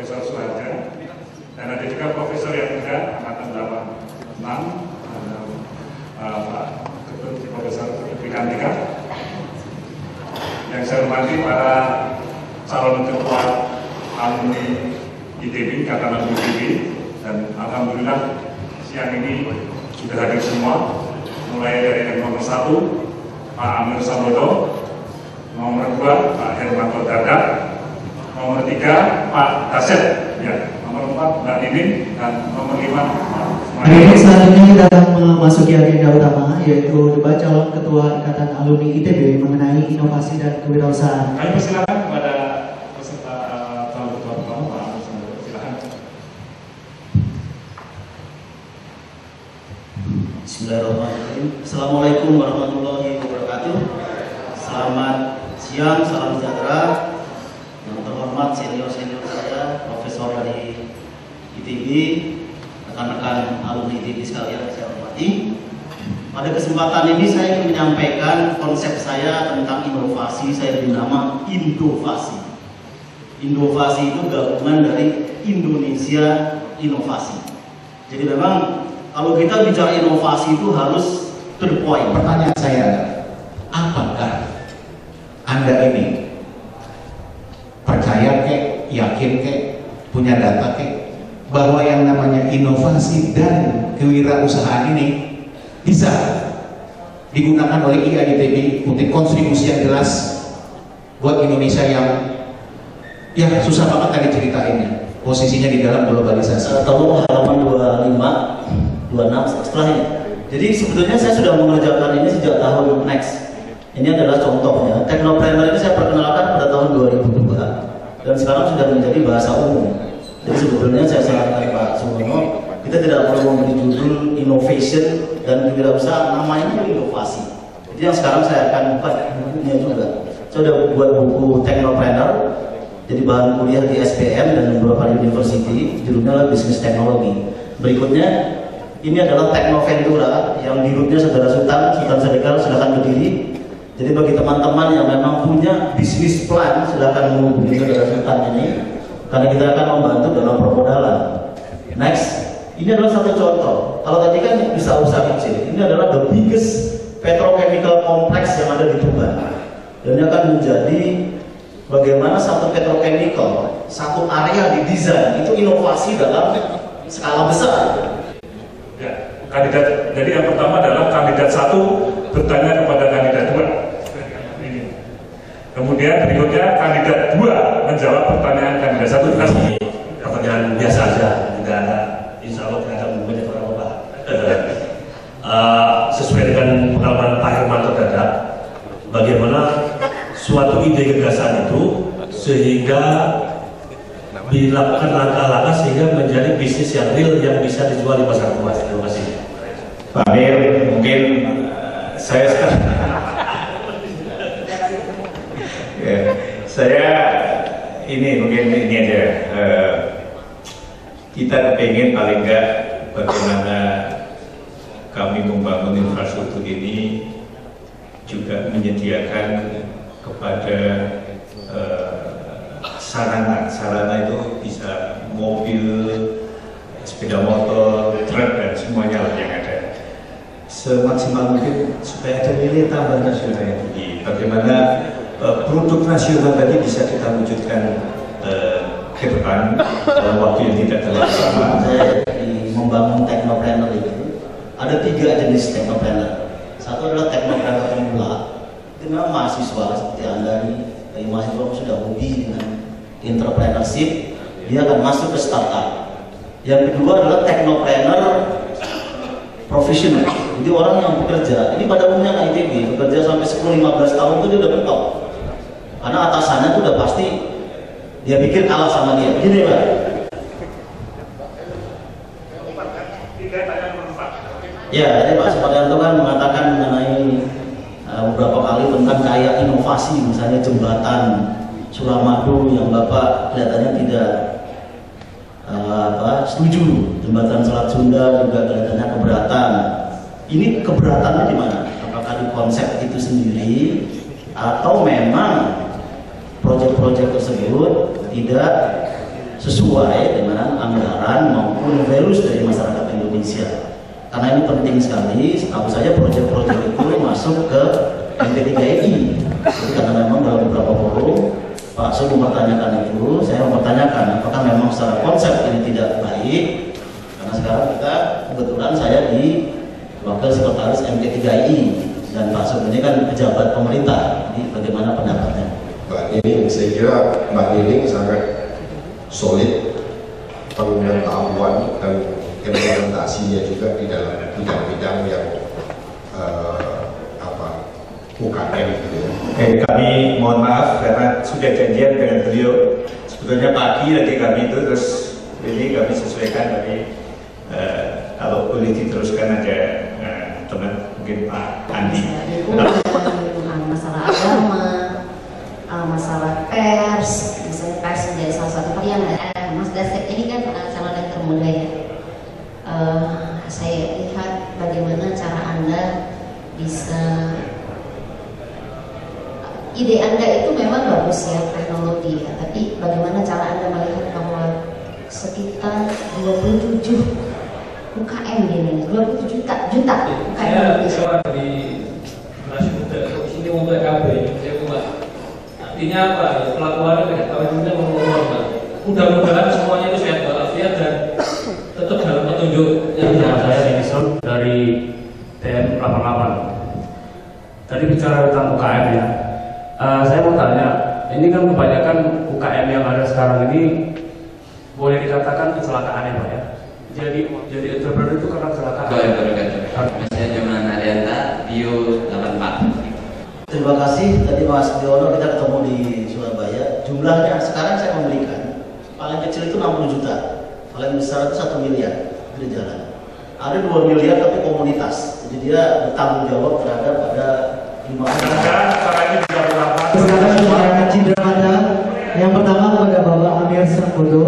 Profesor Suharja, dan ada juga profesor yang muda angkatan 86, Pak Ketut Profesor Wikantika. Yang saya hormati para calon ketua alumni ITB, Ikatan Alumni ITB, dan alhamdulillah siang ini sudah hadir semua, mulai dari yang nomor 1 Pak Amir Sambodo, nomor 2 Pak Hermanto Dardak, nomor 3 Pak Dasyat, ya, nomor 4 Mbak Nining, dan nomor 5 Pak Baik, saat ini kita akan memasuki agenda utama, yaitu debat calon ketua Ikatan Alumni ITB mengenai inovasi dan kewirausahaan. Kami persilakan kepada peserta calon ketua pertama, Pak Amir Sambodo, silakan. Bismillahirrahmanirrahim. Assalamualaikum warahmatullahi wabarakatuh. Selamat siang, salam sejahtera. Yang terhormat senior-senior saya, profesor dari ITB, rekan-rekan alumni ITB sekalian saya hormati. Pada kesempatan ini saya ingin menyampaikan konsep saya tentang inovasi. Saya beri nama Indovasi. Indovasi itu gabungan dari Indonesia Inovasi. Jadi memang kalau kita bicara inovasi itu harus to the point. Pertanyaan saya, apakah Anda ini percaya kek, yakin kek, punya data kek, bahwa yang namanya inovasi dan kewirausahaan ini bisa digunakan oleh IAITB untuk kontribusi yang jelas buat Indonesia yang ya susah banget tadi ceritainnya, posisinya di dalam globalisasi. Tolong halaman 25, 26 setelahnya. Jadi sebetulnya saya sudah mengerjakan ini sejak tahun next. Ini adalah contohnya. Teknopreneur ini saya perkenalkan pada tahun 2002 dan sekarang sudah menjadi bahasa umum. Jadi sebetulnya saya sarankan Pak Sumono, kita tidak perlu memberi judul innovation dan kewirausahaan, namanya inovasi. Jadi yang sekarang saya akan buat bukunya juga. Saya sudah buat buku Teknopreneur, jadi bahan kuliah di SPM dan beberapa university, judulnya adalah bisnis teknologi. Berikutnya, ini adalah Teknoventura yang dirutnya Saudara Sultan Sadekar, silakan berdiri. Jadi bagi teman-teman yang memang punya bisnis plan, silakan menghubungi Saudara Sultan ini, karena kita akan membantu dalam permodalan. Next, ini adalah satu contoh. Kalau tadi kan bisa usaha kecil, ini adalah the biggest petrochemical complex yang ada di Tuban. Dan ini akan menjadi bagaimana satu petrochemical, satu area didesain, itu inovasi dalam skala besar. Ya, kandidat. Jadi yang pertama adalah kandidat 1 bertanya kepada kandidat 2. Kemudian berikutnya kandidat 2 menjawab pertanyaan kandidat 1. Pertanyaan biasa aja, tidak ada, insya Allah tidak ada banyak apa-apa. Sesuai dengan pengalaman Pak Hermanto Dardak, bagaimana suatu ide gagasan itu sehingga dilakukan langkah-langkah sehingga menjadi bisnis yang real yang bisa dijual di pasar luas. Terima kasih. Pak Amir, mungkin saya sekarang ya, saya ini mungkin ini aja, kita kepingin paling enggak bagaimana kami membangun infrastruktur ini juga menyediakan kepada sarana itu bisa mobil, sepeda motor, truk dan semuanya lah yang ada, semaksimal mungkin supaya ada nilai tambah nasional yang tinggi. Bagaimana produk nasional tadi bisa kita wujudkan ke depan dalam waktu yang tidak terlalu lama. Di membangun teknopreneur itu ada 3 jenis teknopreneur. Satu adalah teknopreneur pemula, itu memang mahasiswa seperti Anda nih, mahasiswa sudah hobi dengan entrepreneurship, dia akan masuk ke startup. Yang kedua adalah teknopreneur profesional, jadi orang yang bekerja. Ini pada umumnya ITB bekerja sampai 10-15 tahun itu dia udah mentok, karena atasannya itu udah pasti dia pikir kalah sama dia. Gini Pak. Ya, tadi Pak Suparyanto kan mengatakan mengenai beberapa kali tentang kayak inovasi, misalnya jembatan Suramadu yang Bapak kelihatannya tidak setuju, jembatan Selat Sunda juga kelihatannya keberatan. Ini keberatannya di mana? Apakah di konsep itu sendiri atau memang proyek-proyek tersebut tidak sesuai sesuai dengan anggaran maupun values dari masyarakat Indonesia. Karena ini penting sekali, aku saja proyek-proyek itu masuk ke MP3I. Jadi karena memang dalam beberapa forum Pak Su mempertanyakan itu, saya mempertanyakan apakah memang secara konsep ini tidak baik. Karena sekarang kita kebetulan saya di Wakil Sekretaris MP3I dan Pak Su ini kan pejabat pemerintah. Jadi bagaimana pendapatnya? Mbak Nining, saya kira Mbak Nining sangat solid pengetahuan dan implementasinya juga di dalam bidang-bidang yang UKM gitu ya. Kami mohon maaf karena sudah janjian dengan beliau sebetulnya pagi nanti kami itu, terus ini kami sesuaikan, tapi kalau boleh diteruskan ada teman mungkin Pak Andi. Masalah agama, masalah pers, misalnya pers menjadi salah satu varian. Mas Dasep ini kan calon yang termuda ya. Saya lihat bagaimana cara Anda bisa, ide Anda itu memang bagus ya, teknologi ya, tapi bagaimana cara Anda melihat bahwa sekitar 27 UKM di Indonesia, 27 juta UKM di Indonesia. Saya dari generasi muda, sini untuk KB, saya buat. Artinya apa? Pelakuannya tidak tahu juga mengurus. Mudah-mudahan semuanya itu sehat walafiat dan tetap dalam petunjuk yang saya Edison dari TM 88. Tadi bicara tentang UKM ya. Saya mau tanya, ini kan kebanyakan UKM yang ada sekarang ini boleh dikatakan kecelakaan ya Pak ya. Jadi entrepreneur itu karena kecelakaan. Saya Jonan Arianta, Bio 84. Terima kasih. Tadi Mas Diono kita ketemu di Surabaya. Jumlahnya sekarang saya memberikan paling kecil itu 60 juta, paling besar itu 1 miliar di jalan. Ada 2 miliar tapi komunitas, jadi dia bertanggung jawab terhadap ada 5 orang. Silakan masyarakat Cindramata. Yang pertama kepada Bapak Amir Sambodo.